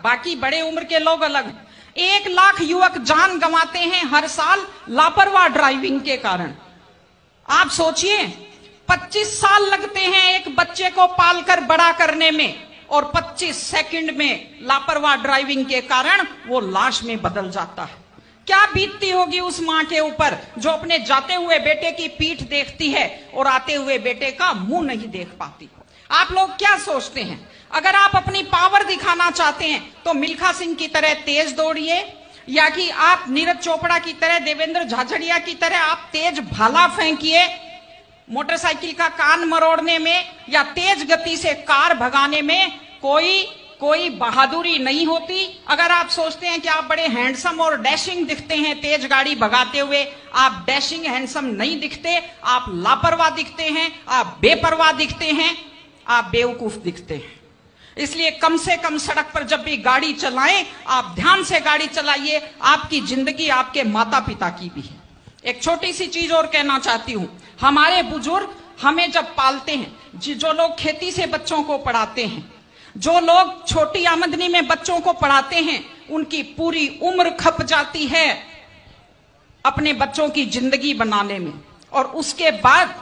बाकी बड़े उम्र के लोग अलग हैं। 1 लाख युवक जान गंवाते हैं हर साल लापरवाह ड्राइविंग के कारण। आप सोचिए, 25 साल लगते हैं एक बच्चे को पालकर बड़ा करने में, और 25 सेकंड में लापरवाह ड्राइविंग के कारण वो लाश में बदल जाता है। क्या बीतती होगी उस मां के ऊपर जो अपने जाते हुए बेटे की पीठ देखती है और आते हुए बेटे का मुंह नहीं देख पाती। आप लोग क्या सोचते हैं, अगर आप अपनी पावर दिखाना चाहते हैं तो मिल्खा सिंह की तरह तेज दौड़िए, या कि आप नीरज चोपड़ा की तरह, देवेंद्र झाझड़िया की तरह आप तेज भाला फेंकिए मोटरसाइकिल का कान मरोड़ने में, या तेज गति से कार भगाने में कोई बहादुरी नहीं होती। अगर आप सोचते हैं कि आप बड़े हैंडसम और डैशिंग दिखते हैं तेज गाड़ी भगाते हुए, आप डैशिंग हैंडसम नहीं दिखते, आप लापरवाह दिखते हैं, आप बेपरवाह दिखते हैं, आप बेवकूफ दिखते हैं। इसलिए कम से कम सड़क पर जब भी गाड़ी चलाएं, आप ध्यान से गाड़ी चलाइए। आपकी जिंदगी आपके माता पिता की भी है। एक छोटी सी चीज और कहना चाहती हूं, हमारे बुजुर्ग हमें जब पालते हैं, जो लोग खेती से बच्चों को पढ़ाते हैं, जो लोग छोटी आमदनी में बच्चों को पढ़ाते हैं, उनकी पूरी उम्र खप जाती है अपने बच्चों की जिंदगी बनाने में, और उसके बाद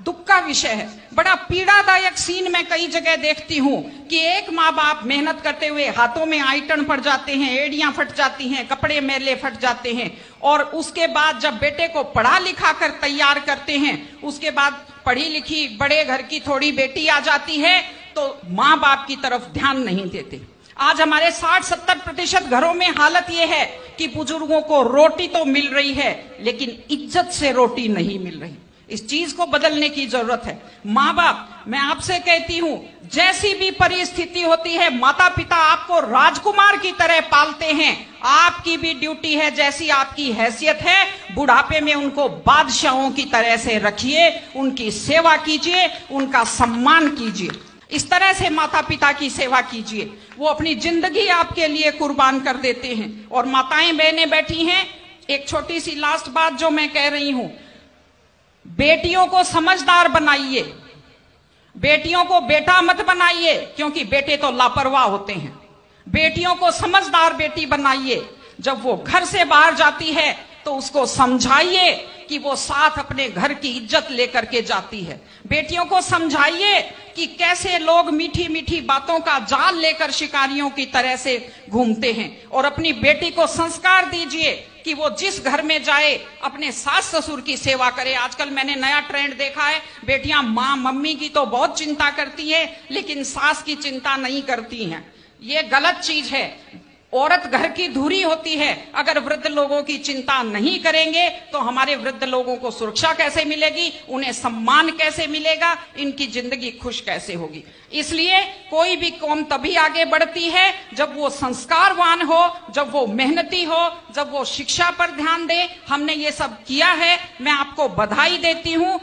दुख का विषय है, बड़ा पीड़ादायक सीन मैं कई जगह देखती हूं कि एक माँ बाप मेहनत करते हुए हाथों में आइटन पड़ जाते हैं, एड़ियां फट जाती हैं, कपड़े मैले फट जाते हैं, और उसके बाद जब बेटे को पढ़ा लिखा कर तैयार करते हैं, उसके बाद पढ़ी लिखी बड़े घर की थोड़ी बेटी आ जाती है तो माँ बाप की तरफ ध्यान नहीं देते। आज हमारे 60-70% घरों में हालत यह है कि बुजुर्गों को रोटी तो मिल रही है लेकिन इज्जत से रोटी नहीं मिल रही। इस चीज को बदलने की जरूरत है। माँ बाप, मैं आपसे कहती हूं, जैसी भी परिस्थिति होती है, माता पिता आपको राजकुमार की तरह पालते हैं। आपकी भी ड्यूटी है, जैसी आपकी हैसियत है, बुढ़ापे में उनको बादशाहों की तरह से रखिए, उनकी सेवा कीजिए, उनका सम्मान कीजिए। इस तरह से माता पिता की सेवा कीजिए। वो अपनी जिंदगी आपके लिए कुर्बान कर देते हैं। और माताएं बहनें बैठी हैं, एक छोटी सी लास्ट बात जो मैं कह रही हूं, बेटियों को समझदार बनाइए, बेटियों को बेटा मत बनाइए, क्योंकि बेटे तो लापरवाह होते हैं। बेटियों को समझदार बेटी बनाइए। जब वो घर से बाहर जाती है तो उसको समझाइए कि वो साथ अपने घर की इज्जत लेकर के जाती है। बेटियों को समझाइए कि कैसे लोग मीठी मीठी बातों का जाल लेकर शिकारियों की तरह से घूमते हैं, और अपनी बेटी को संस्कार दीजिए कि वो जिस घर में जाए अपने सास ससुर की सेवा करे। आजकल मैंने नया ट्रेंड देखा है, बेटियां माँ मम्मी की तो बहुत चिंता करती है लेकिन सास की चिंता नहीं करती हैं। ये गलत चीज है। औरत घर की धुरी होती है। अगर वृद्ध लोगों की चिंता नहीं करेंगे तो हमारे वृद्ध लोगों को सुरक्षा कैसे मिलेगी, उन्हें सम्मान कैसे मिलेगा, इनकी जिंदगी खुश कैसे होगी। इसलिए कोई भी कौम तभी आगे बढ़ती है जब वो संस्कारवान हो, जब वो मेहनती हो, जब वो शिक्षा पर ध्यान दे। हमने ये सब किया है, मैं आपको बधाई देती हूं।